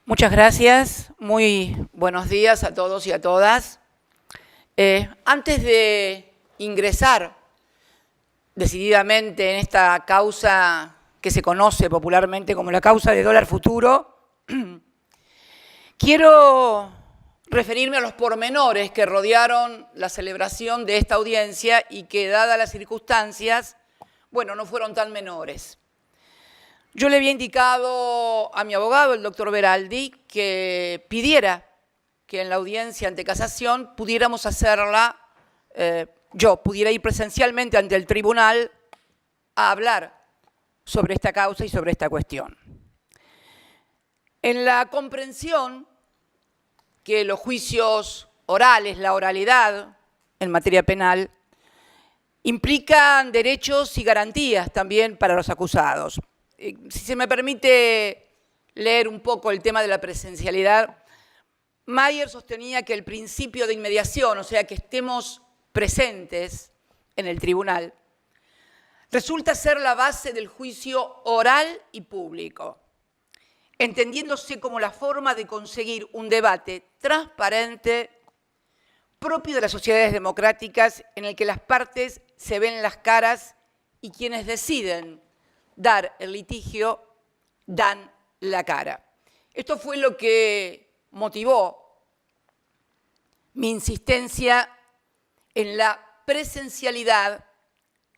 Muchas gracias. Muy buenos días a todos y a todas. Antes de ingresar decididamente en esta causa que se conoce popularmente como la causa de dólar futuro, quiero referirme a los pormenores que rodearon la celebración de esta audiencia y que, dadas las circunstancias, bueno, no fueron tan menores. Yo le había indicado a mi abogado, el doctor Beraldi, que pidiera que en la audiencia ante casación pudiéramos hacerla, yo pudiera ir presencialmente ante el tribunal a hablar sobre esta causa y sobre esta cuestión. En la comprensión que los juicios orales, la oralidad en materia penal, implican derechos y garantías también para los acusados. Si se me permite leer un poco el tema de la presencialidad, Mayer sostenía que el principio de inmediación, o sea, que estemos presentes en el tribunal, resulta ser la base del juicio oral y público, entendiéndose como la forma de conseguir un debate transparente propio de las sociedades democráticas en el que las partes se ven las caras y quienes deciden dar el litigio dan la cara. Esto fue lo que motivó mi insistencia en la presencialidad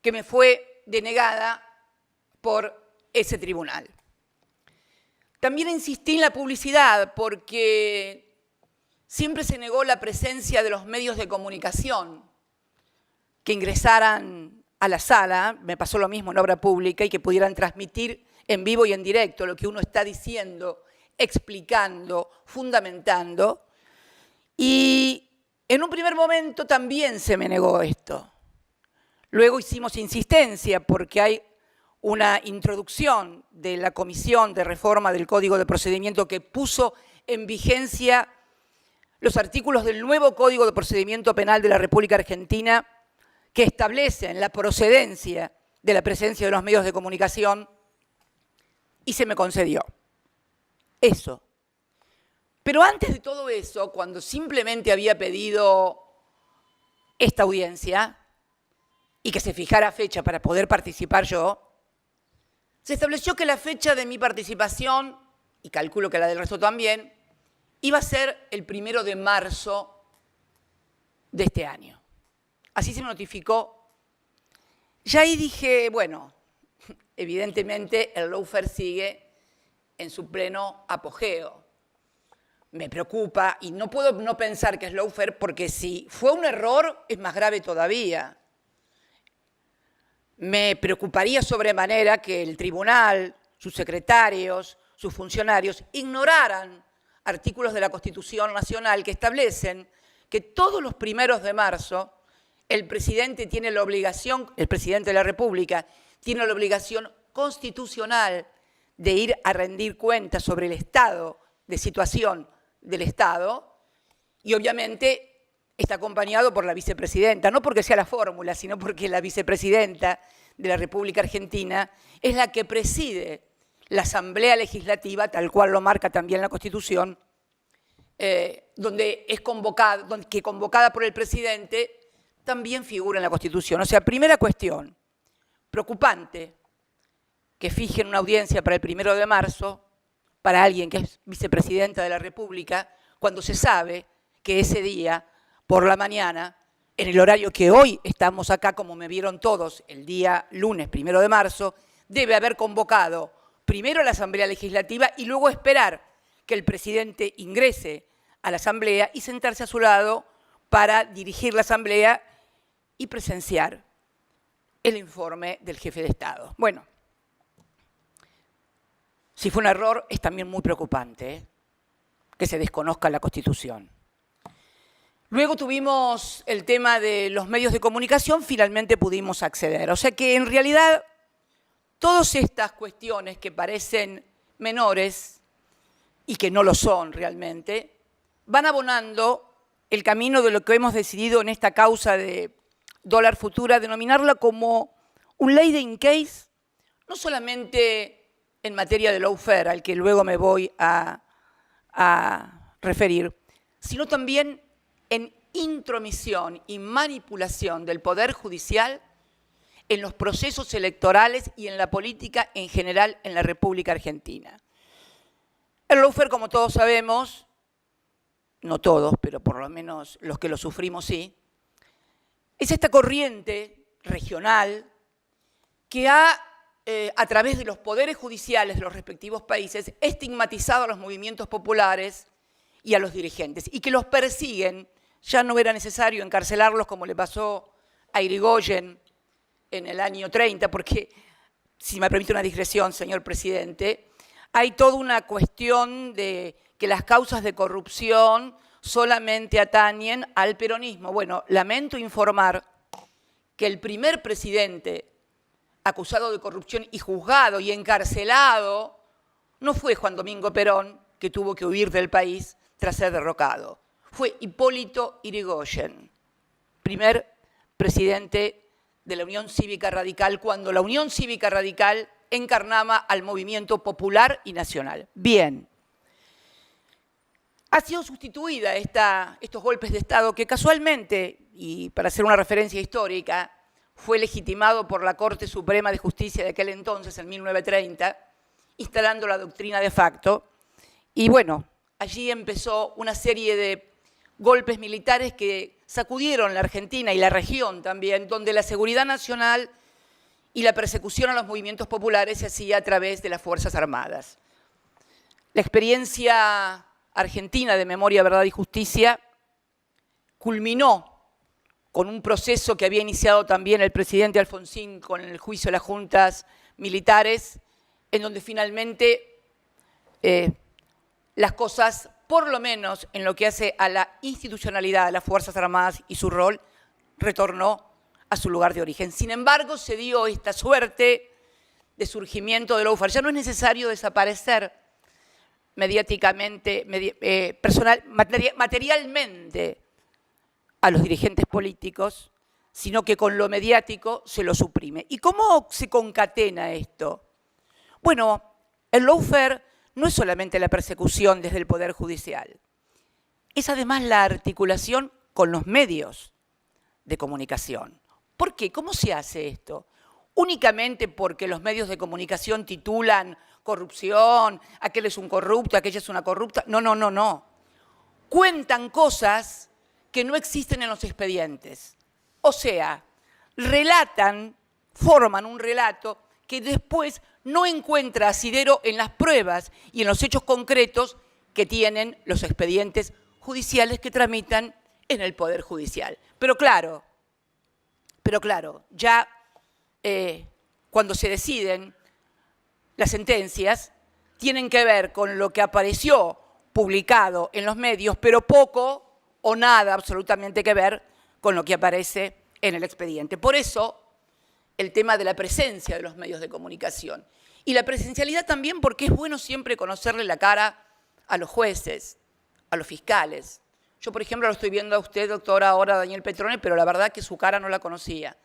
que me fue denegada por ese tribunal. También insistí en la publicidad porque siempre se negó la presencia de los medios de comunicación que ingresaran a la sala, me pasó lo mismo en obra pública, y que pudieran transmitir en vivo y en directo lo que uno está diciendo, explicando, fundamentando. Y en un primer momento también se me negó esto. Luego hicimos insistencia porque hay una introducción de la Comisión de Reforma del Código de Procedimiento que puso en vigencia los artículos del nuevo Código de Procedimiento Penal de la República Argentina que establecen la procedencia de la presencia de los medios de comunicación, y se me concedió eso. Pero antes de todo eso, cuando simplemente había pedido esta audiencia y que se fijara fecha para poder participar yo, se estableció que la fecha de mi participación, y calculo que la del resto también, iba a ser el 1 de marzo de este año. Así se me notificó. Ya ahí dije, bueno, evidentemente el lawfare sigue en su pleno apogeo. Me preocupa y no puedo no pensar que es lawfare porque si fue un error es más grave todavía. Me preocuparía sobremanera que el tribunal, sus secretarios, sus funcionarios ignoraran artículos de la Constitución Nacional que establecen que todos los 1 de marzo el presidente tiene la obligación, el presidente de la República tiene la obligación constitucional de ir a rendir cuentas sobre el estado de situación del Estado, y obviamente está acompañado por la vicepresidenta, no porque sea la fórmula, sino porque la vicepresidenta de la República Argentina es la que preside la Asamblea Legislativa, tal cual lo marca también la Constitución, donde es convocada por el presidente también figura en la Constitución. O sea, primera cuestión, preocupante que fijen una audiencia para el 1 de marzo para alguien que es vicepresidenta de la República, cuando se sabe que ese día, por la mañana, en el horario que hoy estamos acá, como me vieron todos, el día lunes 1 de marzo, debe haber convocado primero a la Asamblea Legislativa y luego esperar que el presidente ingrese a la Asamblea y sentarse a su lado para dirigir la Asamblea y presenciar el informe del jefe de Estado. Bueno, si fue un error, es también muy preocupante que se desconozca la Constitución. Luego tuvimos el tema de los medios de comunicación, finalmente pudimos acceder. O sea que en realidad todas estas cuestiones que parecen menores y que no lo son realmente, van abonando el camino de lo que hemos decidido en esta causa de dólar futura, denominarla como un ley de in case, no solamente en materia de lawfare, al que luego me voy a a referir, sino también en intromisión y manipulación del Poder Judicial en los procesos electorales y en la política en general en la República Argentina. El lawfare, como todos sabemos, no todos, pero por lo menos los que lo sufrimos sí, es esta corriente regional que ha, a través de los poderes judiciales de los respectivos países, estigmatizado a los movimientos populares y a los dirigentes, y que los persiguen. Ya no era necesario encarcelarlos como le pasó a Irigoyen en el año 30, porque, si me permite una digresión, señor presidente, hay toda una cuestión de que las causas de corrupción solamente atañen al peronismo. Bueno, lamento informar que el primer presidente acusado de corrupción y juzgado y encarcelado no fue Juan Domingo Perón, que tuvo que huir del país tras ser derrocado. Fue Hipólito Yrigoyen, primer presidente de la Unión Cívica Radical, cuando la Unión Cívica Radical encarnaba al movimiento popular y nacional. Bien. Ha sido sustituida estos golpes de Estado que casualmente, y para hacer una referencia histórica, fue legitimado por la Corte Suprema de Justicia de aquel entonces, en 1930, instalando la doctrina de facto. Y bueno, allí empezó una serie de golpes militares que sacudieron la Argentina y la región también, donde la seguridad nacional y la persecución a los movimientos populares se hacía a través de las Fuerzas Armadas. La experiencia argentina de Memoria, Verdad y Justicia culminó con un proceso que había iniciado también el presidente Alfonsín con el juicio de las juntas militares, en donde finalmente las cosas, por lo menos en lo que hace a la institucionalidad de las Fuerzas Armadas y su rol, retornó a su lugar de origen. Sin embargo, se dio esta suerte de surgimiento del lawfare. Ya no es necesario desaparecer mediáticamente, materialmente a los dirigentes políticos, sino que con lo mediático se lo suprime. ¿Y cómo se concatena esto? Bueno, el lawfare no es solamente la persecución desde el Poder Judicial, es además la articulación con los medios de comunicación. ¿Por qué? ¿Cómo se hace esto? Únicamente porque los medios de comunicación titulan corrupción, aquel es un corrupto, aquella es una corrupta. No, no, no, no. Cuentan cosas que no existen en los expedientes. O sea, relatan, forman un relato que después no encuentra asidero en las pruebas y en los hechos concretos que tienen los expedientes judiciales que tramitan en el Poder Judicial. Pero claro, ya cuando se deciden las sentencias, tienen que ver con lo que apareció publicado en los medios, pero poco o nada absolutamente que ver con lo que aparece en el expediente. Por eso, el tema de la presencia de los medios de comunicación. Y la presencialidad también porque es bueno siempre conocerle la cara a los jueces, a los fiscales. Yo, por ejemplo, lo estoy viendo a usted, doctora, ahora Daniel Petrone, pero la verdad que su cara no la conocía.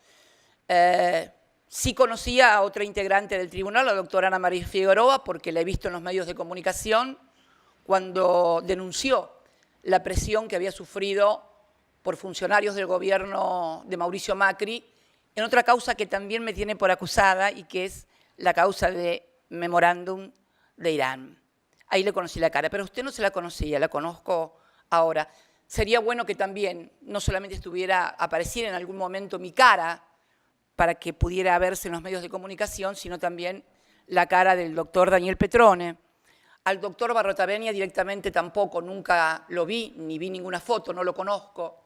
Sí conocía a otra integrante del tribunal, la doctora Ana María Figueroa, porque la he visto en los medios de comunicación cuando denunció la presión que había sufrido por funcionarios del gobierno de Mauricio Macri en otra causa que también me tiene por acusada y que es la causa de memorándum de Irán. Ahí le conocí la cara, pero usted no se la conocía, la conozco ahora. Sería bueno que también no solamente apareciera en algún momento mi cara para que pudiera verse en los medios de comunicación, sino también la cara del doctor Daniel Petrone. Al doctor Barrotavenia directamente tampoco, nunca lo vi, ni vi ninguna foto, no lo conozco.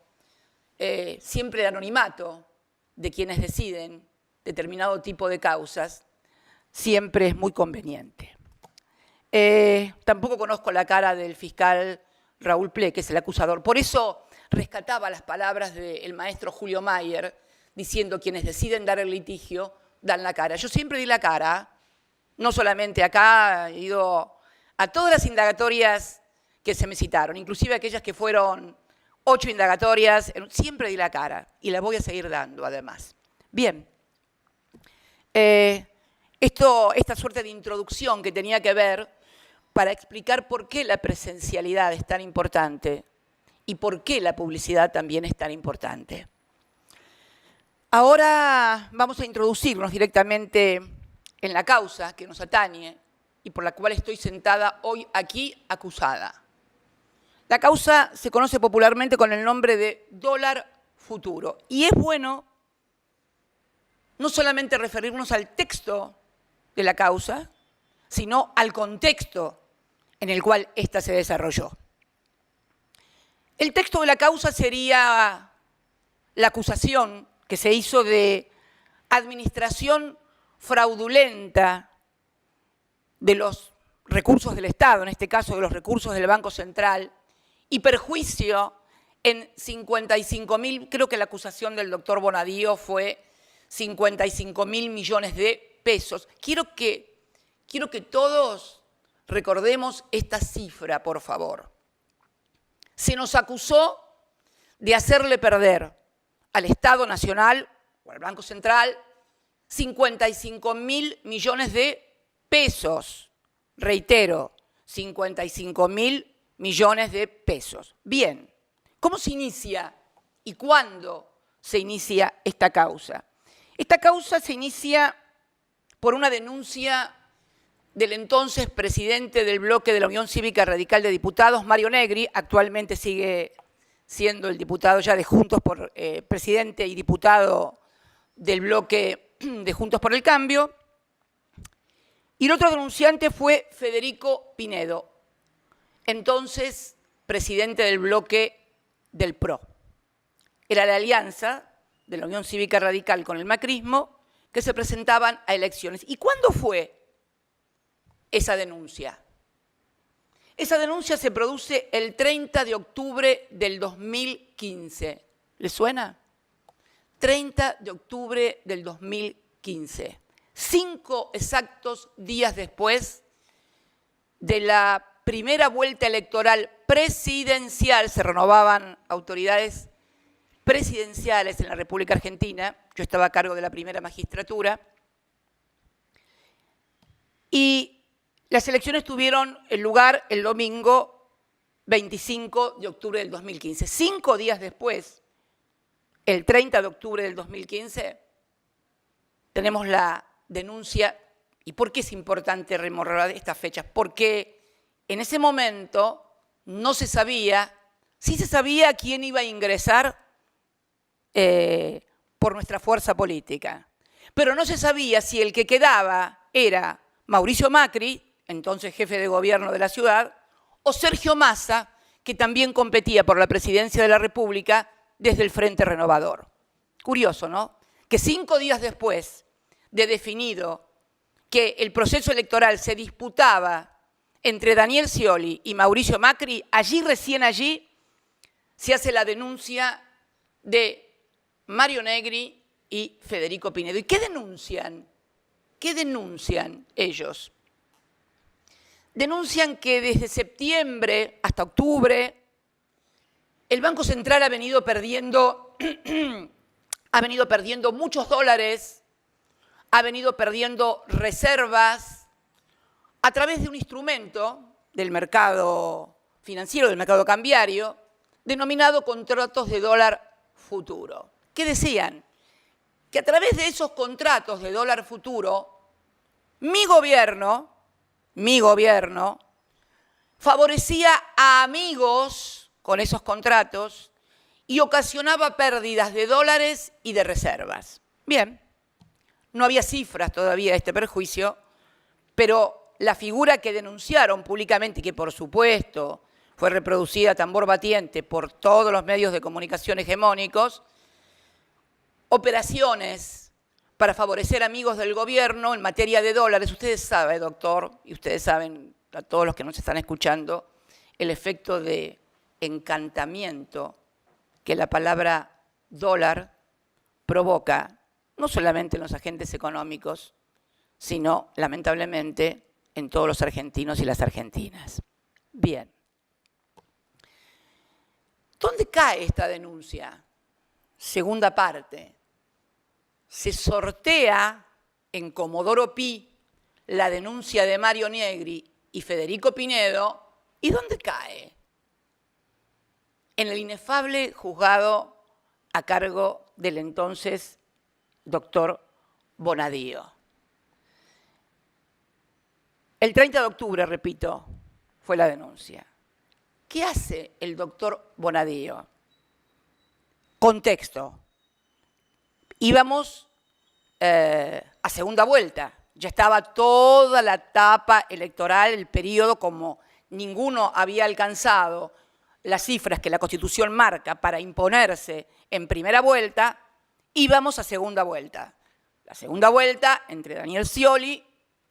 Siempre el anonimato de quienes deciden determinado tipo de causas siempre es muy conveniente. Tampoco conozco la cara del fiscal Raúl Ple, que es el acusador. Por eso rescataba las palabras del maestro Julio Mayer, diciendo quienes deciden dar el litigio, dan la cara. Yo siempre di la cara, no solamente acá, he ido a todas las indagatorias que se me citaron, inclusive aquellas que fueron 8 indagatorias, siempre di la cara y la voy a seguir dando además. Bien, esta suerte de introducción que tenía que ver para explicar por qué la presencialidad es tan importante y por qué la publicidad también es tan importante. Ahora vamos a introducirnos directamente en la causa que nos atañe y por la cual estoy sentada hoy aquí acusada. La causa se conoce popularmente con el nombre de dólar futuro y es bueno no solamente referirnos al texto de la causa, sino al contexto en el cual ésta se desarrolló. El texto de la causa sería la acusación que se hizo de administración fraudulenta de los recursos del Estado, en este caso de los recursos del Banco Central, y perjuicio en 55.000, creo que la acusación del doctor Bonadío fue 55.000 millones de pesos. Quiero que todos recordemos esta cifra, por favor. Se nos acusó de hacerle perder al Estado Nacional o al Banco Central 55.000 millones de pesos. Reitero, 55.000 millones de pesos. Bien, ¿cómo se inicia y cuándo se inicia esta causa? Esta causa se inicia por una denuncia del entonces presidente del bloque de la Unión Cívica Radical de Diputados, Mario Negri, actualmente sigue siendo el diputado ya de Juntos por presidente y diputado del bloque de Juntos por el Cambio. Y el otro denunciante fue Federico Pinedo, entonces presidente del bloque del PRO. Era la alianza de la Unión Cívica Radical con el macrismo que se presentaban a elecciones. ¿Y cuándo fue esa denuncia? Esa denuncia se produce el 30 de octubre del 2015. ¿Le suena? 30 de octubre del 2015. 5 exactos días después de la primera vuelta electoral presidencial, se renovaban autoridades presidenciales en la República Argentina. Yo estaba a cargo de la primera magistratura. Y las elecciones tuvieron lugar el domingo 25 de octubre del 2015. 5 días después, el 30 de octubre del 2015, tenemos la denuncia. ¿Y por qué es importante rememorar estas fechas? Porque en ese momento no se sabía, sí se sabía quién iba a ingresar por nuestra fuerza política, pero no se sabía si el que quedaba era Mauricio Macri, entonces jefe de gobierno de la ciudad, o Sergio Massa, que también competía por la presidencia de la República desde el Frente Renovador. Curioso, ¿no? Que 5 días después de definido que el proceso electoral se disputaba entre Daniel Scioli y Mauricio Macri, recién allí, se hace la denuncia de Mario Negri y Federico Pinedo. ¿Y qué denuncian? ¿Qué denuncian ellos? Denuncian que desde septiembre hasta octubre el Banco Central ha venido perdiendo muchos dólares, ha venido perdiendo reservas a través de un instrumento del mercado financiero, del mercado cambiario, denominado contratos de dólar futuro. ¿Qué decían? Que a través de esos contratos de dólar futuro, mi gobierno favorecía a amigos con esos contratos y ocasionaba pérdidas de dólares y de reservas. Bien, no había cifras todavía de este perjuicio, pero la figura que denunciaron públicamente y que por supuesto fue reproducida a tambor batiente por todos los medios de comunicación hegemónicos, operaciones para favorecer amigos del gobierno en materia de dólares. Ustedes saben, doctor, y ustedes saben, a todos los que nos están escuchando, el efecto de encantamiento que la palabra dólar provoca, no solamente en los agentes económicos, sino, lamentablemente, en todos los argentinos y las argentinas. Bien. ¿Dónde cae esta denuncia? Segunda parte. Se sortea en Comodoro Pi la denuncia de Mario Negri y Federico Pinedo, ¿y dónde cae? En el inefable juzgado a cargo del entonces doctor Bonadío. El 30 de octubre, repito, fue la denuncia. ¿Qué hace el doctor Bonadío? Contexto. Íbamos a segunda vuelta. Ya estaba toda la etapa electoral, el periodo, como ninguno había alcanzado las cifras que la Constitución marca para imponerse en primera vuelta, íbamos a segunda vuelta. La segunda vuelta entre Daniel Scioli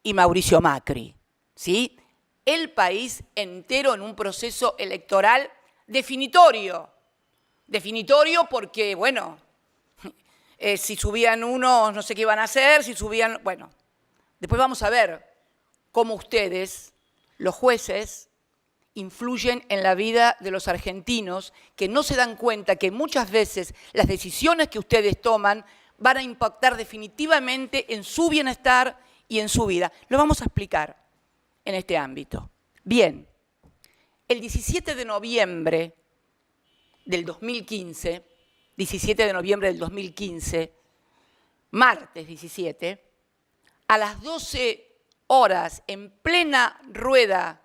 y Mauricio Macri, ¿sí? El país entero en un proceso electoral definitorio. Definitorio porque, bueno, si subían unos, no sé qué iban a hacer, si subían, bueno. Después vamos a ver cómo ustedes, los jueces, influyen en la vida de los argentinos que no se dan cuenta que muchas veces las decisiones que ustedes toman van a impactar definitivamente en su bienestar y en su vida. Lo vamos a explicar en este ámbito. Bien, el 17 de noviembre del 2015, 17 de noviembre del 2015, martes 17, a las 12 horas, en plena rueda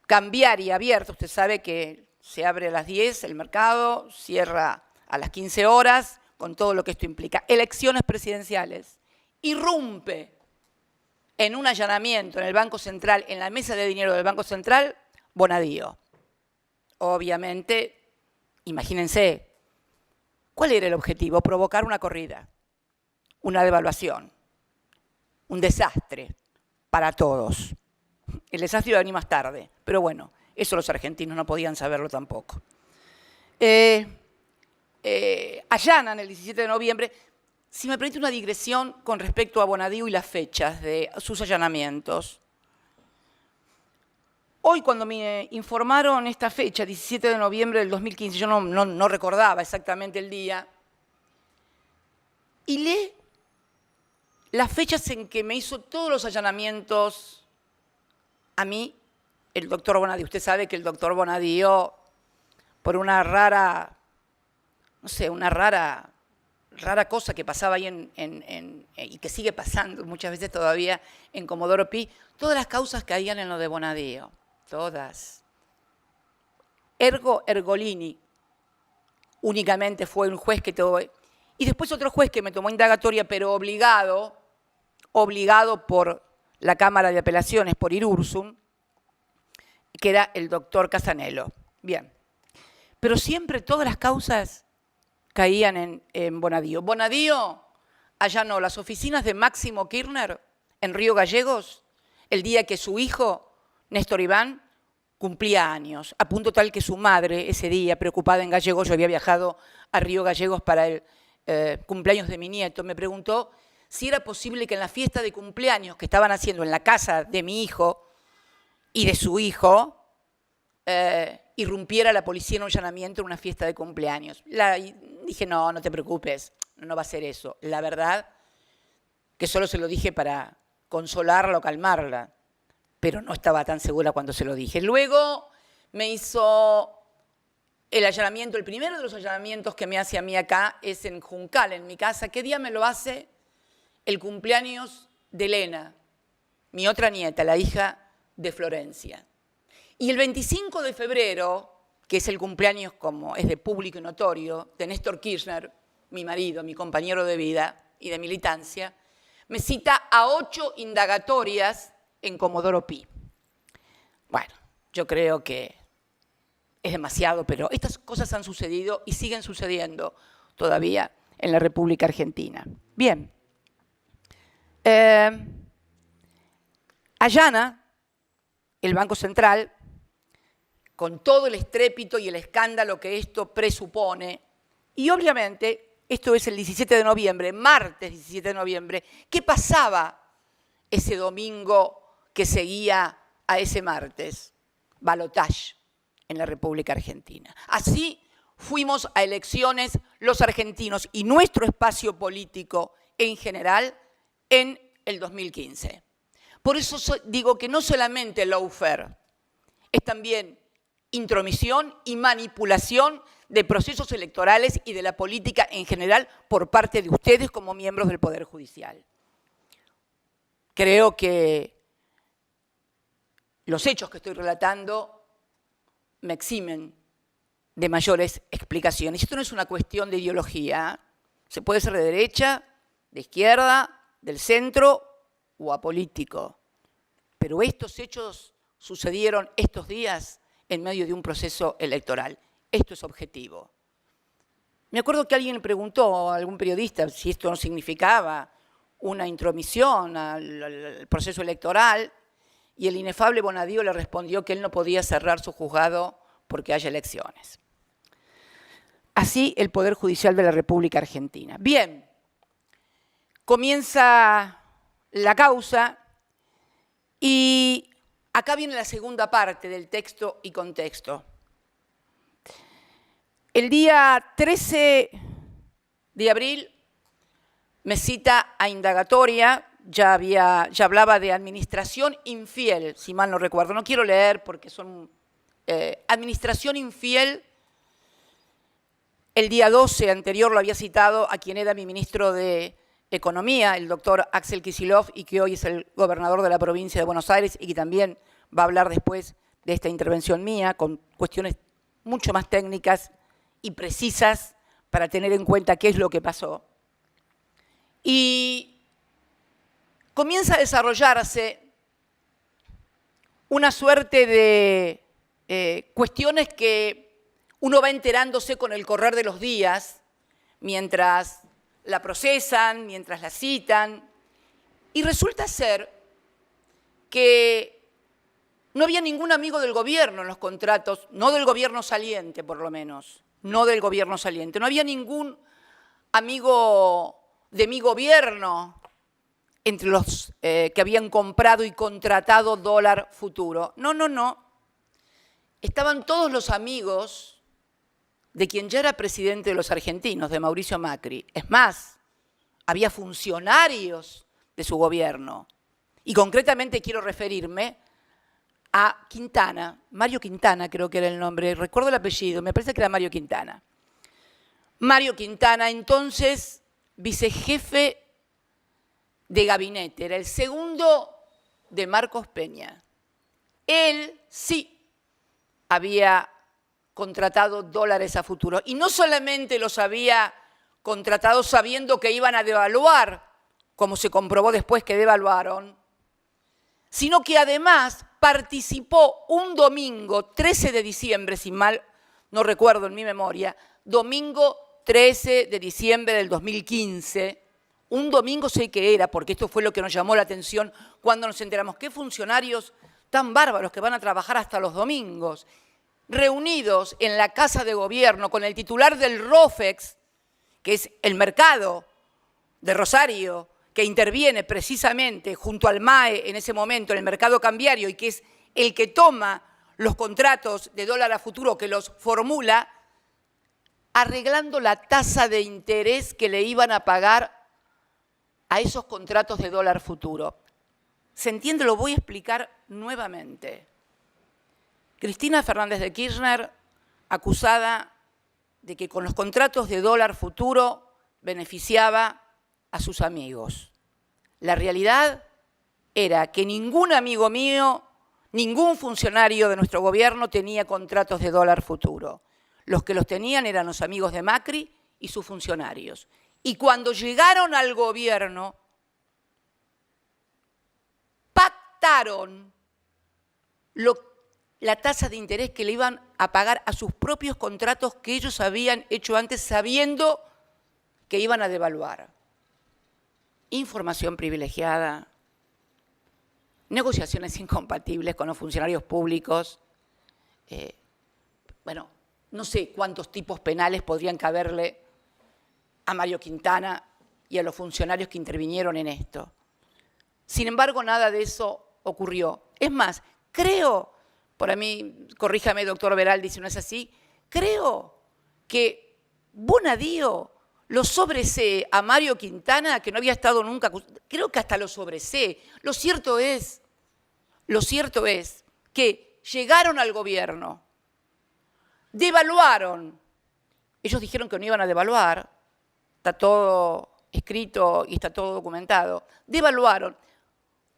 cambiaria abierta, usted sabe que se abre a las 10 el mercado, cierra a las 15 horas, con todo lo que esto implica, elecciones presidenciales, irrumpe en un allanamiento en el Banco Central, en la mesa de dinero del Banco Central, Bonadío. Obviamente, imagínense, ¿cuál era el objetivo? Provocar una corrida, una devaluación, un desastre para todos. El desastre iba a venir más tarde, pero bueno, eso los argentinos no podían saberlo tampoco. Allanan el 17 de noviembre. Si me permite una digresión con respecto a Bonadío y las fechas de sus allanamientos. Hoy, cuando me informaron esta fecha, 17 de noviembre del 2015, yo no recordaba exactamente el día, y leí las fechas en que me hizo todos los allanamientos a mí, el doctor Bonadío. Usted sabe que el doctor Bonadío, por una rara, no sé, una rara cosa que pasaba ahí y que sigue pasando muchas veces todavía en Comodoro Pi, todas las causas caían en lo de Bonadío, todas. Ergo Ergolini únicamente fue un juez que tomó, y después otro juez que me tomó indagatoria, pero obligado por la Cámara de Apelaciones, por Irursum, que era el doctor Casanello. Bien, pero siempre todas las causas caían en Bonadío. Bonadío allanó las oficinas de Máximo Kirchner en Río Gallegos el día que su hijo, Néstor Iván, cumplía años, a punto tal que su madre ese día, preocupada en Gallegos, yo había viajado a Río Gallegos para el cumpleaños de mi nieto, me preguntó si era posible que en la fiesta de cumpleaños que estaban haciendo en la casa de mi hijo y de su hijo, irrumpiera la policía en un allanamiento en una fiesta de cumpleaños. Dije, no te preocupes, no va a ser eso. La verdad que solo se lo dije para consolarla o calmarla, pero no estaba tan segura cuando se lo dije. Luego me hizo el allanamiento, el primero de los allanamientos que me hace a mí acá es en Juncal, en mi casa. ¿Qué día me lo hace? El cumpleaños de Elena, mi otra nieta, la hija de Florencia. Y el 25 de febrero, que es el cumpleaños, como es de público y notorio, de Néstor Kirchner, mi marido, mi compañero de vida y de militancia, me cita a 8 indagatorias en Comodoro Pi. Bueno, yo creo que es demasiado, pero estas cosas han sucedido y siguen sucediendo todavía en la República Argentina. Bien. Allana el Banco Central, con todo el estrépito y el escándalo que esto presupone, y obviamente esto es el 17 de noviembre, martes 17 de noviembre. ¿Qué pasaba ese domingo que seguía a ese martes? Balotaje en la República Argentina. Así fuimos a elecciones los argentinos y nuestro espacio político en general en el 2015. Por eso digo que no solamente lawfare, es también intromisión y manipulación de procesos electorales y de la política en general por parte de ustedes como miembros del Poder Judicial. Creo que los hechos que estoy relatando me eximen de mayores explicaciones. Esto no es una cuestión de ideología. Se puede ser de derecha, de izquierda, del centro o apolítico. Pero estos hechos sucedieron estos días en medio de un proceso electoral. Esto es objetivo. Me acuerdo que alguien le preguntó a algún periodista si esto no significaba una intromisión al proceso electoral y el inefable Bonadío le respondió que él no podía cerrar su juzgado porque haya elecciones. Así el Poder Judicial de la República Argentina. Bien, comienza la causa y acá viene la segunda parte del texto y contexto. El día 13 de abril me cita a indagatoria, ya hablaba de administración infiel, si mal no recuerdo. No quiero leer porque son administración infiel. El día 12 anterior lo había citado a quien era mi ministro de Economía, el doctor Axel Kicillof, y que hoy es el gobernador de la provincia de Buenos Aires y que también va a hablar después de esta intervención mía con cuestiones mucho más técnicas y precisas para tener en cuenta qué es lo que pasó. Y comienza a desarrollarse una suerte de cuestiones que uno va enterándose con el correr de los días, mientras la procesan, mientras la citan, y resulta ser que no había ningún amigo del gobierno en los contratos, no del gobierno saliente por lo menos, no del gobierno saliente, no había ningún amigo de mi gobierno entre los que habían comprado y contratado dólar futuro. No, no, no. Estaban todos los amigos de quien ya era presidente de los argentinos, de Mauricio Macri. Es más, había funcionarios de su gobierno. Y concretamente quiero referirme a Quintana, Mario Quintana creo que era el nombre, recuerdo el apellido, me parece que era Mario Quintana. Mario Quintana, entonces vicejefe de gabinete, era el segundo de Marcos Peña. Él sí había contratado dólares a futuro. Y no solamente los había contratado sabiendo que iban a devaluar, como se comprobó después que devaluaron, sino que además participó un domingo, 13 de diciembre, si mal no recuerdo en mi memoria, domingo 13 de diciembre del 2015, un domingo sé que era, porque esto fue lo que nos llamó la atención cuando nos enteramos, qué funcionarios tan bárbaros que van a trabajar hasta los domingos, reunidos en la Casa de Gobierno con el titular del ROFEX, que es el mercado de Rosario, que interviene precisamente junto al MAE en ese momento en el mercado cambiario y que es el que toma los contratos de dólar a futuro, que los formula, arreglando la tasa de interés que le iban a pagar a esos contratos de dólar futuro. ¿Se entiende? Lo voy a explicar nuevamente. Cristina Fernández de Kirchner, acusada de que con los contratos de dólar futuro beneficiaba a sus amigos. La realidad era que ningún amigo mío, ningún funcionario de nuestro gobierno tenía contratos de dólar futuro. Los que los tenían eran los amigos de Macri y sus funcionarios. Y cuando llegaron al gobierno, pactaron la tasa de interés que le iban a pagar a sus propios contratos que ellos habían hecho antes sabiendo que iban a devaluar. Información privilegiada, negociaciones incompatibles con los funcionarios públicos, bueno, no sé cuántos tipos penales podrían caberle a Mario Quintana y a los funcionarios que intervinieron en esto. Sin embargo, nada de eso ocurrió. Es más, creo, por mí, corríjame, doctor Veraldi, si no es así, creo que Bonadío lo sobresee a Mario Quintana, que no había estado nunca, creo que hasta lo sobresee. Lo cierto es que llegaron al gobierno, devaluaron, ellos dijeron que no iban a devaluar, está todo escrito y está todo documentado, devaluaron,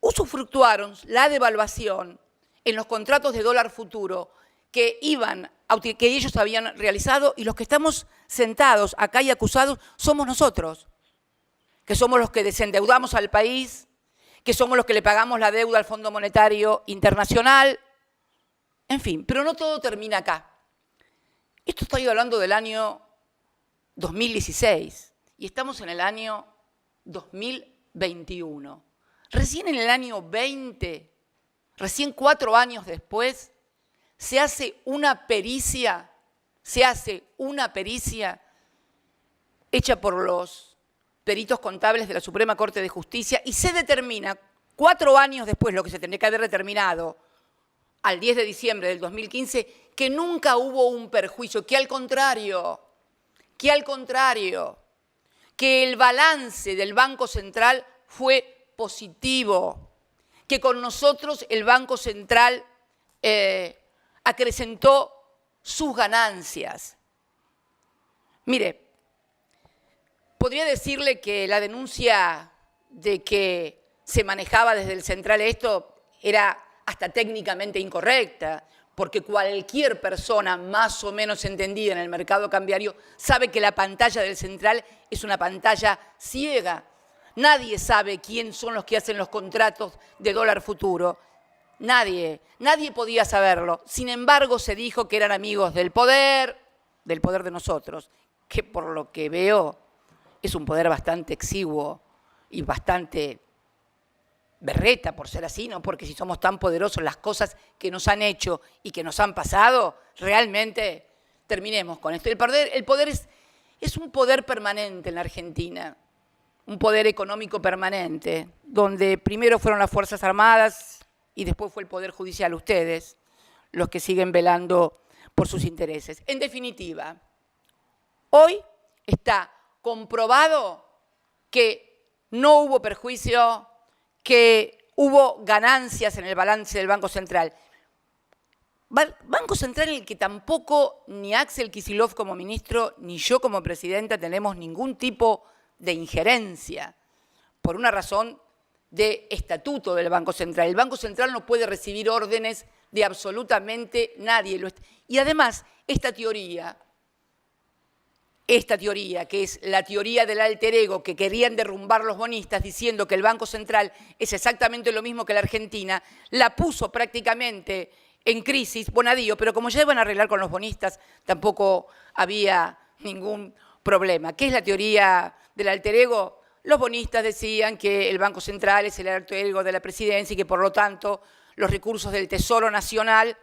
usufructuaron la devaluación en los contratos de dólar futuro que ellos habían realizado, y los que estamos sentados acá y acusados somos nosotros, que somos los que desendeudamos al país, que somos los que le pagamos la deuda al Fondo Monetario Internacional, en fin, pero no todo termina acá. Esto estoy hablando del año 2016 y estamos en el año 2021. Recién en el año 20, recién 4 años después, se hace una pericia hecha por los peritos contables de la Suprema Corte de Justicia y se determina 4 años después, lo que se tendría que haber determinado al 10 de diciembre del 2015, que nunca hubo un perjuicio, que al contrario, que el balance del Banco Central fue positivo, que con nosotros el Banco Central acrecentó sus ganancias. Mire, podría decirle que la denuncia de que se manejaba desde el central esto era hasta técnicamente incorrecta, porque cualquier persona más o menos entendida en el mercado cambiario sabe que la pantalla del central es una pantalla ciega. Nadie sabe quién son los que hacen los contratos de dólar futuro. Nadie podía saberlo. Sin embargo, se dijo que eran amigos del poder de nosotros, que por lo que veo es un poder bastante exiguo y bastante berreta, por ser así, ¿no? Porque si somos tan poderosos, las cosas que nos han hecho y que nos han pasado, realmente terminemos con esto. El poder es un poder permanente en la Argentina, un poder económico permanente, donde primero fueron las Fuerzas Armadas y después fue el Poder Judicial, ustedes, los que siguen velando por sus intereses. En definitiva, hoy está comprobado que no hubo perjuicio, que hubo ganancias en el balance del Banco Central. Banco Central en el que tampoco ni Axel Kicillof como ministro ni yo como presidenta tenemos ningún tipo de injerencia, por una razón de estatuto del Banco Central. El Banco Central no puede recibir órdenes de absolutamente nadie. Y además, esta teoría, que es la teoría del alter ego que querían derrumbar los bonistas diciendo que el Banco Central es exactamente lo mismo que la Argentina, la puso prácticamente en crisis Bonadío, pero como ya iban a arreglar con los bonistas, tampoco había ningún problema. ¿Qué es la teoría del alter ego? Los bonistas decían que el Banco Central es el alter ego de la presidencia y que por lo tanto los recursos del Tesoro Nacional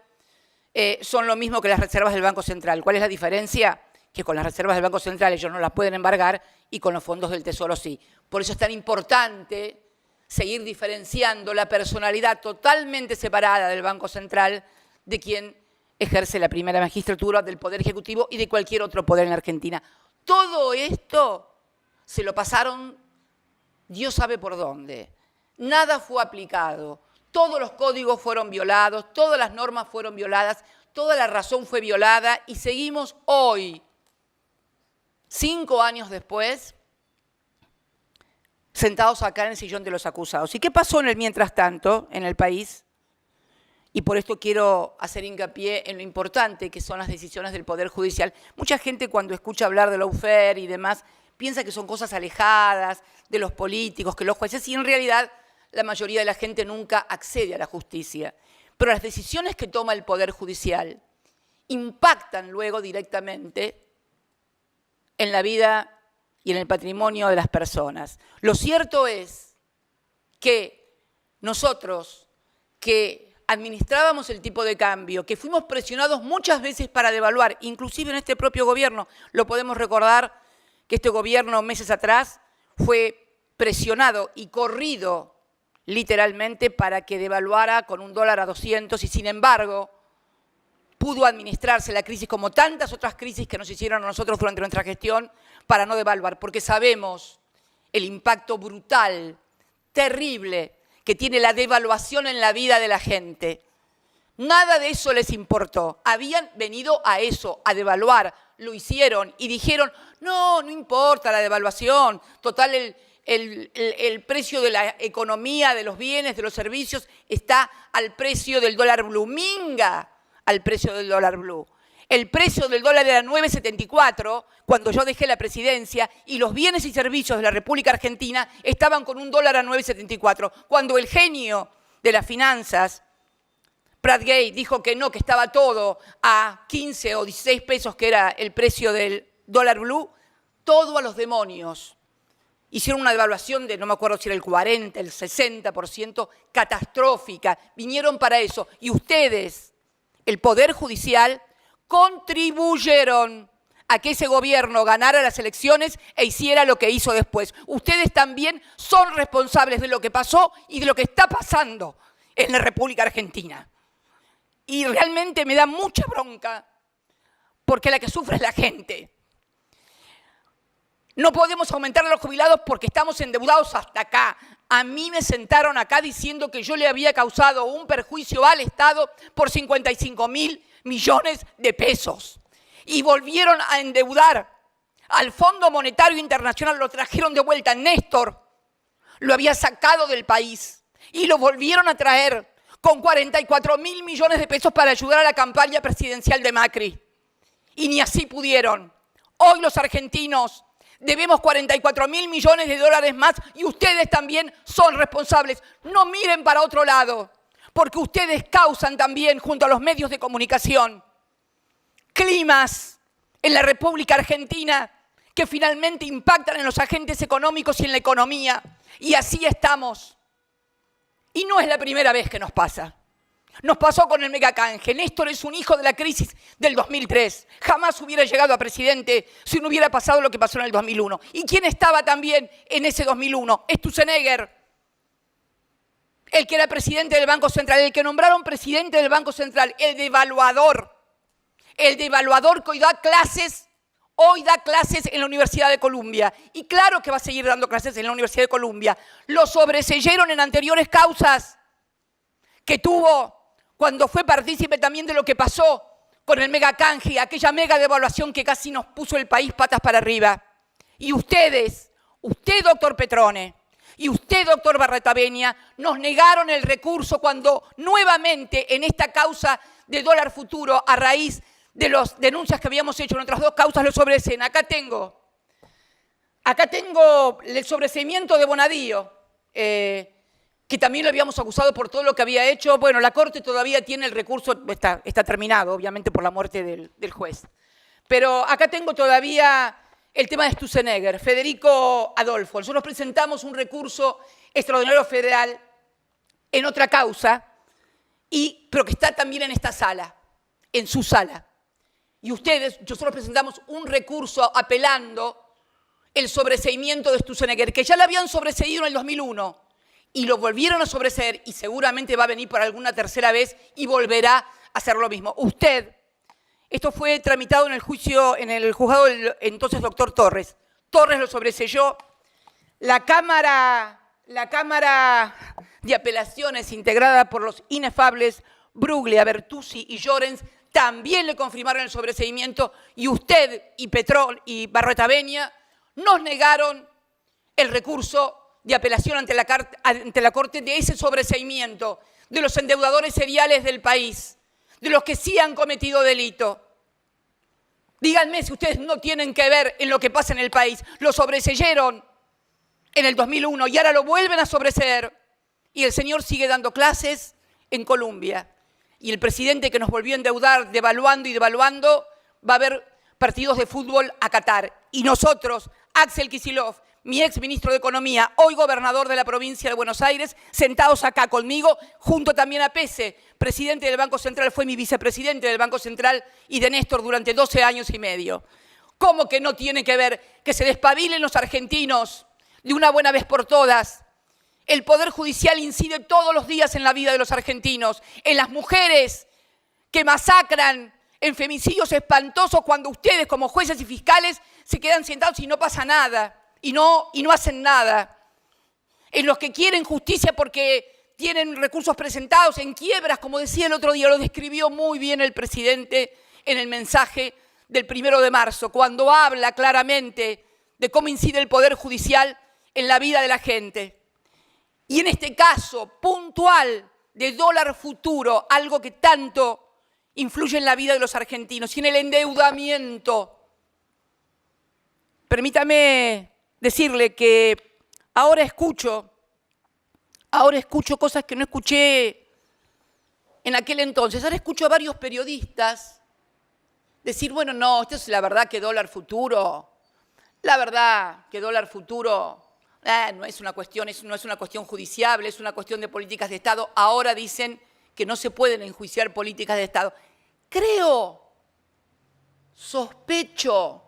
son lo mismo que las reservas del Banco Central. ¿Cuál es la diferencia? Que con las reservas del Banco Central ellos no las pueden embargar y con los fondos del Tesoro sí. Por eso es tan importante seguir diferenciando la personalidad totalmente separada del Banco Central de quien ejerce la primera magistratura, del Poder Ejecutivo y de cualquier otro poder en la Argentina. Todo esto se lo pasaron Dios sabe por dónde. Nada fue aplicado. Todos los códigos fueron violados, todas las normas fueron violadas, toda la razón fue violada y seguimos hoy, 5 años después, sentados acá en el sillón de los acusados. ¿Y qué pasó en el mientras tanto en el país? Y por esto quiero hacer hincapié en lo importante que son las decisiones del Poder Judicial. Mucha gente cuando escucha hablar de lawfare y demás piensa que son cosas alejadas de los políticos, que los jueces, y en realidad la mayoría de la gente nunca accede a la justicia. Pero las decisiones que toma el Poder Judicial impactan luego directamente en la vida y en el patrimonio de las personas. Lo cierto es que nosotros, que administrábamos el tipo de cambio, que fuimos presionados muchas veces para devaluar, inclusive en este propio gobierno, lo podemos recordar que este gobierno meses atrás fue presionado y corrido literalmente para que devaluara con $1 a 200 y sin embargo pudo administrarse la crisis como tantas otras crisis que nos hicieron a nosotros durante nuestra gestión para no devaluar, porque sabemos el impacto brutal, terrible, que tiene la devaluación en la vida de la gente. Nada de eso les importó. Habían venido a eso, a devaluar. Lo hicieron y dijeron, no importa la devaluación. Total, el precio de la economía, de los bienes, de los servicios, está al precio del dólar blue. Minga al precio del dólar blue. El precio del dólar era 9,74 cuando yo dejé la presidencia y los bienes y servicios de la República Argentina estaban con un dólar a 9,74. Cuando el genio de las finanzas, Pratt Gate, dijo que no, que estaba todo a 15 o 16 pesos, que era el precio del dólar blue, todo a los demonios. Hicieron una devaluación de, no me acuerdo si era el 40, el 60%, catastrófica. Vinieron para eso. Y ustedes, el Poder Judicial, contribuyeron a que ese gobierno ganara las elecciones e hiciera lo que hizo después. Ustedes también son responsables de lo que pasó y de lo que está pasando en la República Argentina. Y realmente me da mucha bronca porque la que sufre es la gente. No podemos aumentar a los jubilados porque estamos endeudados hasta acá. A mí me sentaron acá diciendo que yo le había causado un perjuicio al Estado por 55.000 millones de pesos. Y volvieron a endeudar al Fondo Monetario Internacional, lo trajeron de vuelta. Néstor lo había sacado del país y lo volvieron a traer con 44.000 millones de pesos para ayudar a la campaña presidencial de Macri. Y ni así pudieron. Hoy los argentinos debemos 44.000 millones de dólares más y ustedes también son responsables. No miren para otro lado, porque ustedes causan también, junto a los medios de comunicación, climas en la República Argentina que finalmente impactan en los agentes económicos y en la economía. Y así estamos. Y no es la primera vez que nos pasa. Nos pasó con el megacanje. Néstor es un hijo de la crisis del 2003. Jamás hubiera llegado a presidente si no hubiera pasado lo que pasó en el 2001. ¿Y quién estaba también en ese 2001? Sturzenegger, el que era presidente del Banco Central, el que nombraron presidente del Banco Central, el devaluador que hoy da clases en la Universidad de Columbia. Y claro que va a seguir dando clases en la Universidad de Columbia. Lo sobreseyeron en anteriores causas que tuvo cuando fue partícipe también de lo que pasó con el megacanje, aquella mega devaluación que casi nos puso el país patas para arriba. Y ustedes, usted, doctor Petrone, y usted, doctor Barretavenia, nos negaron el recurso cuando nuevamente en esta causa de dólar futuro, a raíz de las denuncias que habíamos hecho en otras dos causas, lo sobreseen. Acá tengo el sobreseimiento de Bonadío, que también lo habíamos acusado por todo lo que había hecho. Bueno, la Corte todavía tiene el recurso, está terminado, obviamente, por la muerte del juez. Pero acá tengo todavía el tema de Sturzenegger, Federico Adolfo. Nosotros presentamos un recurso extraordinario federal en otra causa, pero que está también en esta sala, en su sala. Y nosotros presentamos un recurso apelando el sobreseimiento de Sturzenegger, que ya lo habían sobreseído en el 2001, y lo volvieron a sobreseer, y seguramente va a venir por alguna tercera vez y volverá a hacer lo mismo. Esto fue tramitado en el juicio, en el juzgado del entonces doctor Torres. Torres lo sobreseyó. La Cámara de Apelaciones, integrada por los inefables Bruglia, Bertuzzi y Llorens, también le confirmaron el sobreseimiento, y usted y Petrón y Barretavenia nos negaron el recurso de apelación ante la Corte de ese sobreseimiento de los endeudadores seriales del país, de los que sí han cometido delito. Díganme si ustedes no tienen que ver en lo que pasa en el país. Lo sobreseyeron en el 2001 y ahora lo vuelven a sobreseer. Y el señor sigue dando clases en Colombia. Y el presidente que nos volvió a endeudar, devaluando y devaluando, va a ver partidos de fútbol a Qatar. Y nosotros, Axel Kicillof, mi ex ministro de Economía, hoy gobernador de la provincia de Buenos Aires, sentados acá conmigo, junto también a Pese, presidente del Banco Central, fue mi vicepresidente del Banco Central y de Néstor durante 12 años y medio. ¿Cómo que no tiene que ver que se despabilen los argentinos de una buena vez por todas? El Poder Judicial incide todos los días en la vida de los argentinos, en las mujeres que masacran en femicidios espantosos cuando ustedes como jueces y fiscales se quedan sentados y no pasa nada, y no hacen nada. En los que quieren justicia porque tienen recursos presentados en quiebras, como decía el otro día, lo describió muy bien el presidente en el mensaje del 1 de marzo, cuando habla claramente de cómo incide el Poder Judicial en la vida de la gente. Y en este caso puntual de dólar futuro, algo que tanto influye en la vida de los argentinos, y en el endeudamiento. Permítame decirle que ahora escucho cosas que no escuché en aquel entonces. Ahora escucho a varios periodistas decir, bueno, no, esto es la verdad que dólar futuro, la verdad que dólar futuro no es una cuestión judiciable, es una cuestión de políticas de Estado. Ahora dicen que no se pueden enjuiciar políticas de Estado. Sospecho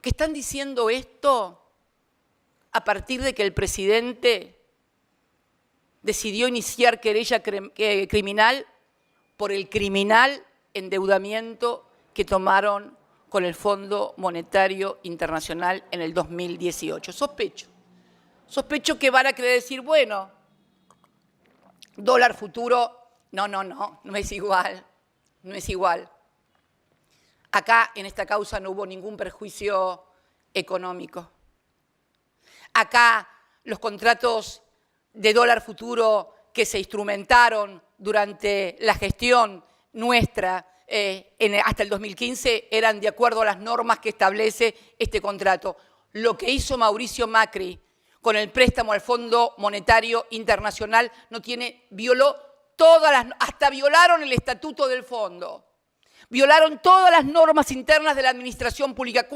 que están diciendo esto a partir de que el presidente decidió iniciar querella criminal por el criminal endeudamiento que tomaron con el Fondo Monetario Internacional en el 2018. Sospecho que van a querer decir, bueno, dólar futuro, no es igual, no es igual. Acá, en esta causa, no hubo ningún perjuicio económico. Acá, los contratos de dólar futuro que se instrumentaron durante la gestión nuestra hasta el 2015 eran de acuerdo a las normas que establece este contrato. Lo que hizo Mauricio Macri con el préstamo al Fondo Monetario Internacional hasta violaron el estatuto del fondo, violaron todas las normas internas de la administración pública,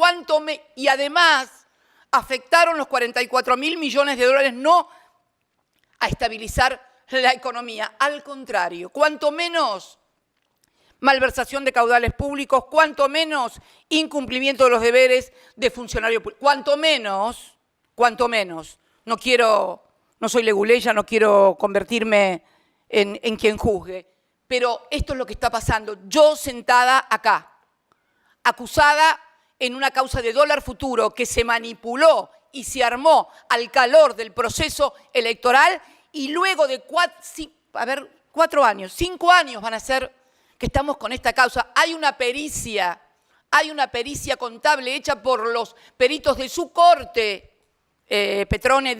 y además afectaron los 44.000 millones de dólares, no a estabilizar la economía, al contrario, cuanto menos malversación de caudales públicos, cuanto menos incumplimiento de los deberes de funcionario público, cuanto menos, no soy leguleya, no quiero convertirme en quien juzgue, pero esto es lo que está pasando. Yo sentada acá, acusada en una causa de dólar futuro que se manipuló y se armó al calor del proceso electoral, y luego de 5 años van a ser que estamos con esta causa. Hay una pericia contable hecha por los peritos de su corte, Petrone,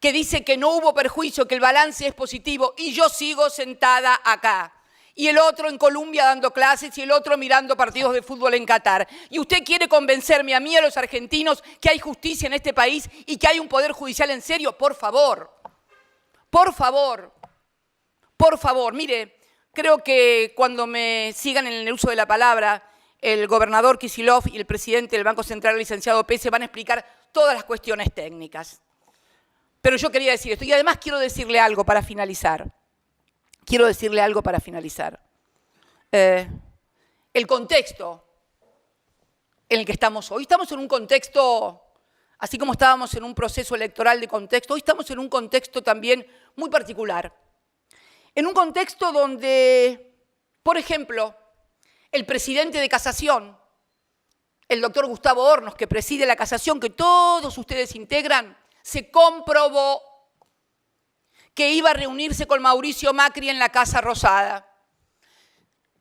que dice que no hubo perjuicio, que el balance es positivo, y yo sigo sentada acá. Y el otro en Colombia dando clases, y el otro mirando partidos de fútbol en Qatar. Y usted quiere convencerme a mí, a los argentinos, que hay justicia en este país y que hay un poder judicial en serio. Por favor, mire, creo que cuando me sigan en el uso de la palabra, el gobernador Kicillof y el presidente del Banco Central, el licenciado Pese, van a explicar todas las cuestiones técnicas. Pero yo quería decir esto, y además quiero decirle algo para finalizar. El contexto en el que estamos hoy. Estamos en un contexto, así como estábamos en un proceso electoral de contexto, hoy estamos en un contexto también muy particular. En un contexto donde, por ejemplo, el presidente de Casación, el doctor Gustavo Hornos, que preside la Casación, que todos ustedes integran, se comprobó que iba a reunirse con Mauricio Macri en la Casa Rosada.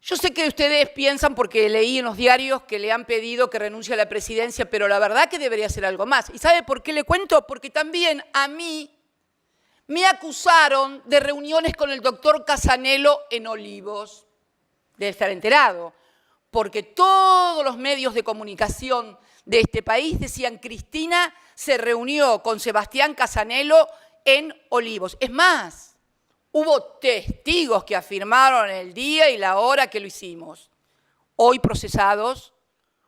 Yo sé que ustedes piensan, porque leí en los diarios, que le han pedido que renuncie a la presidencia, pero la verdad que debería hacer algo más. ¿Y sabe por qué le cuento? Porque también a mí me acusaron de reuniones con el doctor Casanelo en Olivos. Debe estar enterado, porque todos los medios de comunicación de este país decían: Cristina se reunió con Sebastián Casanelo en Olivos. Es más, hubo testigos que afirmaron el día y la hora que lo hicimos, hoy procesados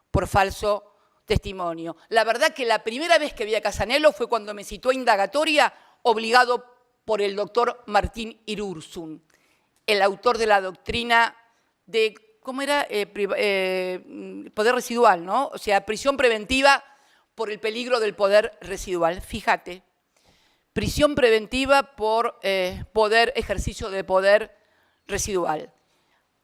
por falso testimonio. La verdad que la primera vez que vi a Casanelo fue cuando me citó a indagatoria, obligado por el doctor Martín Irursun, el autor de la doctrina de, ¿cómo era? Poder residual, ¿no? O sea, prisión preventiva por el peligro del poder residual. Fíjate, prisión preventiva por ejercicio de poder residual.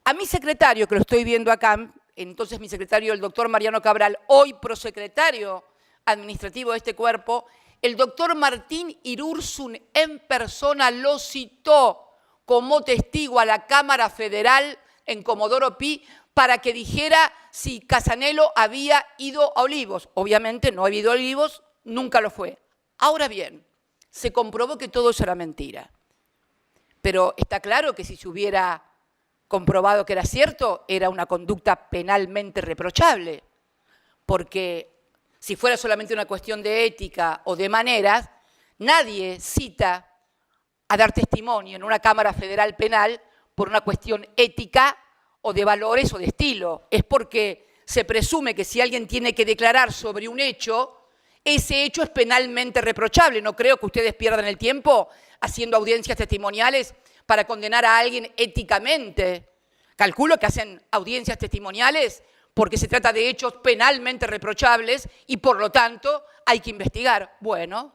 A mi secretario, que lo estoy viendo acá, entonces mi secretario, el doctor Mariano Cabral, hoy prosecretario administrativo de este cuerpo, el doctor Martín Irursun en persona lo citó como testigo a la Cámara Federal en Comodoro Pi para que dijera si Casanelo había ido a Olivos. Obviamente no había ido a Olivos, nunca lo fue. Ahora bien, se comprobó que todo eso era mentira. Pero está claro que si se hubiera comprobado que era cierto, era una conducta penalmente reprochable. Porque si fuera solamente una cuestión de ética o de maneras, nadie cita a dar testimonio en una Cámara Federal Penal por una cuestión ética o de valores o de estilo. Es porque se presume que si alguien tiene que declarar sobre un hecho, ese hecho es penalmente reprochable. No creo que ustedes pierdan el tiempo haciendo audiencias testimoniales para condenar a alguien éticamente. Calculo que hacen audiencias testimoniales porque se trata de hechos penalmente reprochables y por lo tanto hay que investigar. Bueno,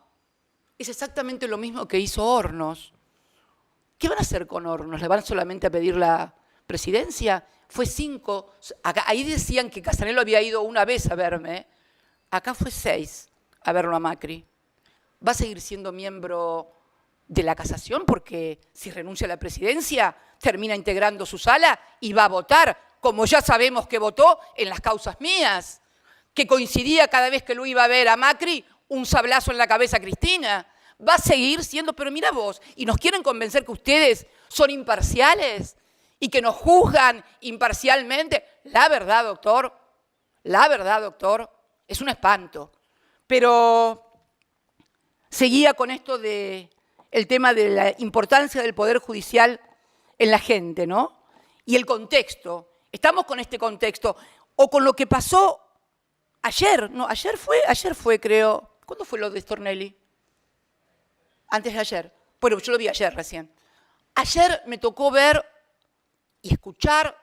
es exactamente lo mismo que hizo Hornos. ¿Qué van a hacer con Hornos? ¿Le van solamente a pedir la presidencia? Fue 5. Ahí decían que Casanelo había ido una vez a verme. Acá fue 6 a verlo a Macri. ¿Va a seguir siendo miembro de la casación? Porque si renuncia a la presidencia, termina integrando su sala y va a votar, como ya sabemos que votó en las causas mías, que coincidía cada vez que lo iba a ver a Macri, un sablazo en la cabeza a Cristina. Va a seguir siendo, pero mira vos, y nos quieren convencer que ustedes son imparciales y que nos juzgan imparcialmente. La verdad, doctor, es un espanto. Pero seguía con esto de el tema de la importancia del Poder Judicial en la gente, ¿no? Y el contexto. Estamos con este contexto. O con lo que pasó ayer. No, ayer fue, creo. ¿Cuándo fue lo de Stornelli? Antes de ayer. Bueno, yo lo vi ayer recién. Ayer me tocó ver y escuchar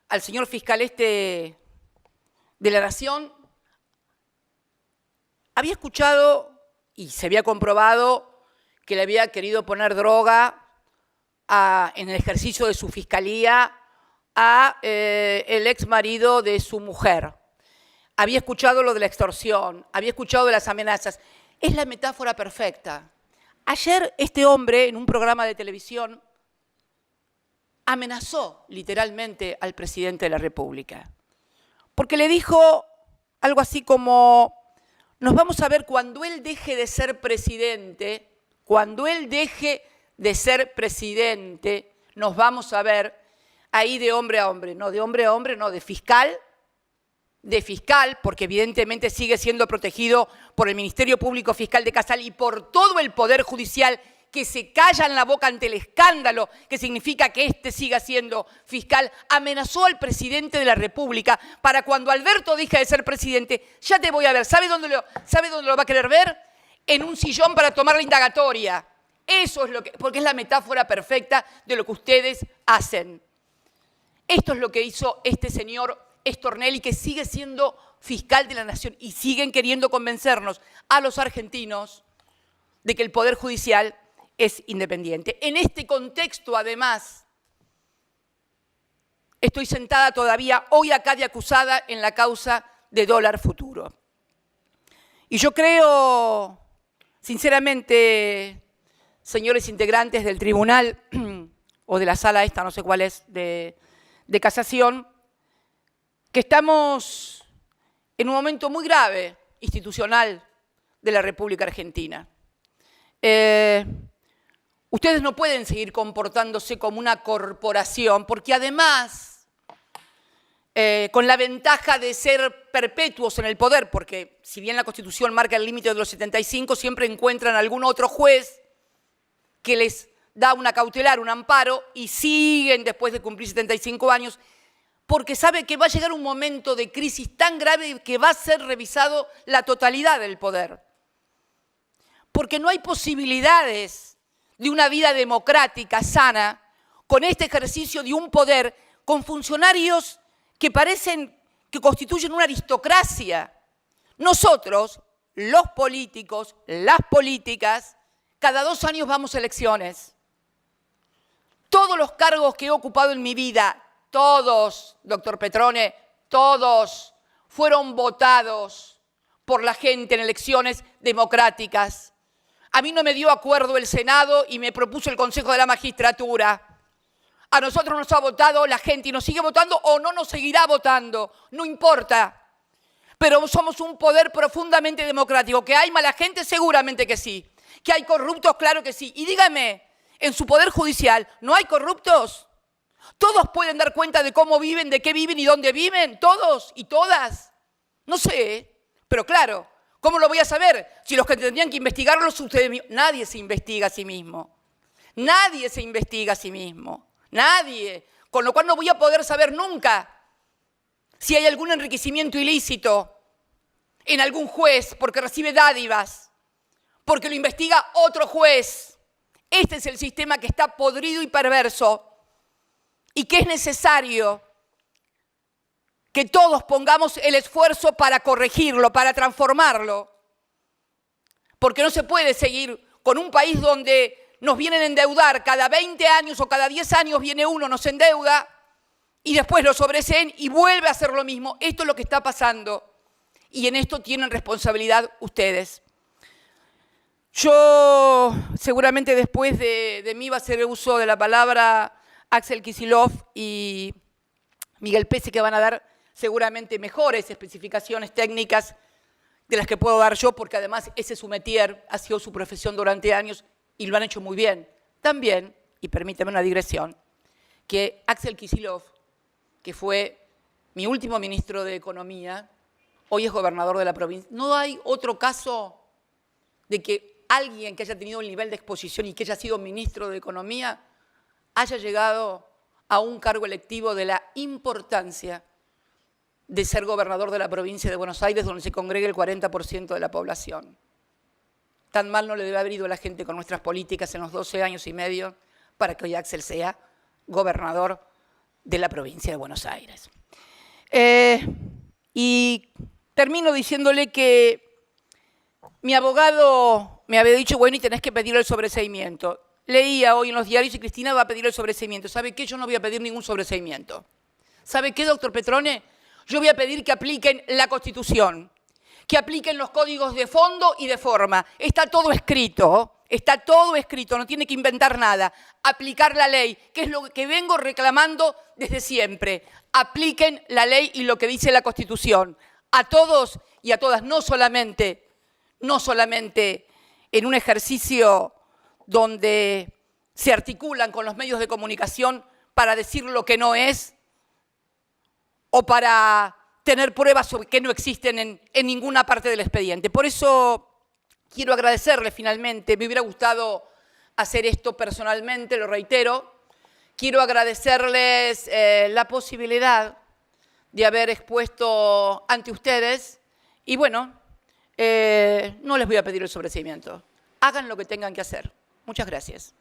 al señor fiscal de la Nación. Había escuchado y se había comprobado que le había querido poner droga en el ejercicio de su fiscalía a el ex marido de su mujer. Había escuchado lo de la extorsión, había escuchado de las amenazas. Es la metáfora perfecta. Ayer este hombre, en un programa de televisión, amenazó literalmente al presidente de la República. Porque le dijo algo así como: nos vamos a ver cuando él deje de ser presidente, nos vamos a ver ahí de hombre a hombre, no, de fiscal, porque evidentemente sigue siendo protegido por el Ministerio Público Fiscal de Casal y por todo el Poder Judicial, que se callan la boca ante el escándalo que significa que siga siendo fiscal. Amenazó al presidente de la República para cuando Alberto deje de ser presidente, ya te voy a ver. ¿Sabe dónde lo va a querer ver? En un sillón para tomar la indagatoria. Eso es porque es la metáfora perfecta de lo que ustedes hacen. Esto es lo que hizo este señor Stornelli, que sigue siendo fiscal de la Nación, y siguen queriendo convencernos a los argentinos de que el Poder Judicial es independiente. En este contexto, además, estoy sentada todavía hoy acá de acusada en la causa de Dólar Futuro. Y yo creo, sinceramente, señores integrantes del tribunal o de la sala esta, no sé cuál es, de casación, que estamos en un momento muy grave institucional de la República Argentina. Ustedes no pueden seguir comportándose como una corporación, porque además, con la ventaja de ser perpetuos en el poder, porque si bien la Constitución marca el límite de los 75, siempre encuentran algún otro juez que les da una cautelar, un amparo, y siguen después de cumplir 75 años, porque sabe que va a llegar un momento de crisis tan grave que va a ser revisado la totalidad del poder. Porque no hay posibilidades de una vida democrática, sana, con este ejercicio de un poder, con funcionarios que parecen que constituyen una aristocracia. Nosotros, los políticos, las políticas, cada 2 años vamos a elecciones. Todos los cargos que he ocupado en mi vida, todos, doctor Petrone, todos fueron votados por la gente en elecciones democráticas. A mí no me dio acuerdo el Senado y me propuso el Consejo de la Magistratura. A nosotros nos ha votado la gente y nos sigue votando o no nos seguirá votando, no importa. Pero somos un poder profundamente democrático. ¿Que hay mala gente? Seguramente que sí. ¿Que hay corruptos? Claro que sí. Y dígame, en su poder judicial, ¿no hay corruptos? ¿Todos pueden dar cuenta de cómo viven, de qué viven y dónde viven? ¿Todos y todas? No sé, pero claro, ¿cómo lo voy a saber? Si los que tendrían que investigarlos ustedes mismos. Nadie se investiga a sí mismo. Nadie se investiga a sí mismo. Nadie. Con lo cual no voy a poder saber nunca si hay algún enriquecimiento ilícito en algún juez porque recibe dádivas, porque lo investiga otro juez. Este es el sistema que está podrido y perverso y que es necesario que todos pongamos el esfuerzo para corregirlo, para transformarlo. Porque no se puede seguir con un país donde nos vienen a endeudar cada 20 años o cada 10 años viene uno, nos endeuda y después lo sobreseen y vuelve a hacer lo mismo. Esto es lo que está pasando y en esto tienen responsabilidad ustedes. Yo seguramente después de mí va a hacer uso de la palabra Axel Kicillof y Miguel Pese, que van a dar seguramente mejores especificaciones técnicas de las que puedo dar yo, porque además ese es su métier, ha sido su profesión durante años y lo han hecho muy bien. También, y permíteme una digresión, que Axel Kicillof, que fue mi último ministro de Economía, hoy es gobernador de la provincia. No hay otro caso de que alguien que haya tenido el nivel de exposición y que haya sido ministro de Economía haya llegado a un cargo electivo de la importancia de ser gobernador de la provincia de Buenos Aires, donde se congrega el 40% de la población. Tan mal no le debe haber ido a la gente con nuestras políticas en los 12 años y medio para que hoy Axel sea gobernador de la provincia de Buenos Aires. Y termino diciéndole que mi abogado me había dicho, bueno, y tenés que pedir el sobreseimiento. Leía hoy en los diarios y Cristina va a pedir el sobreseimiento. ¿Sabe qué? Yo no voy a pedir ningún sobreseimiento. ¿Sabe qué, doctor Petrone? Yo voy a pedir que apliquen la Constitución, que apliquen los códigos de fondo y de forma. Está todo escrito, no tiene que inventar nada. Aplicar la ley, que es lo que vengo reclamando desde siempre. Apliquen la ley y lo que dice la Constitución. A todos y a todas, no solamente en un ejercicio donde se articulan con los medios de comunicación para decir lo que no es o para tener pruebas sobre que no existen en ninguna parte del expediente. Por eso quiero agradecerle finalmente, me hubiera gustado hacer esto personalmente, lo reitero, quiero agradecerles la posibilidad de haber expuesto ante ustedes y bueno, no les voy a pedir el sobreseimiento, hagan lo que tengan que hacer. Muchas gracias.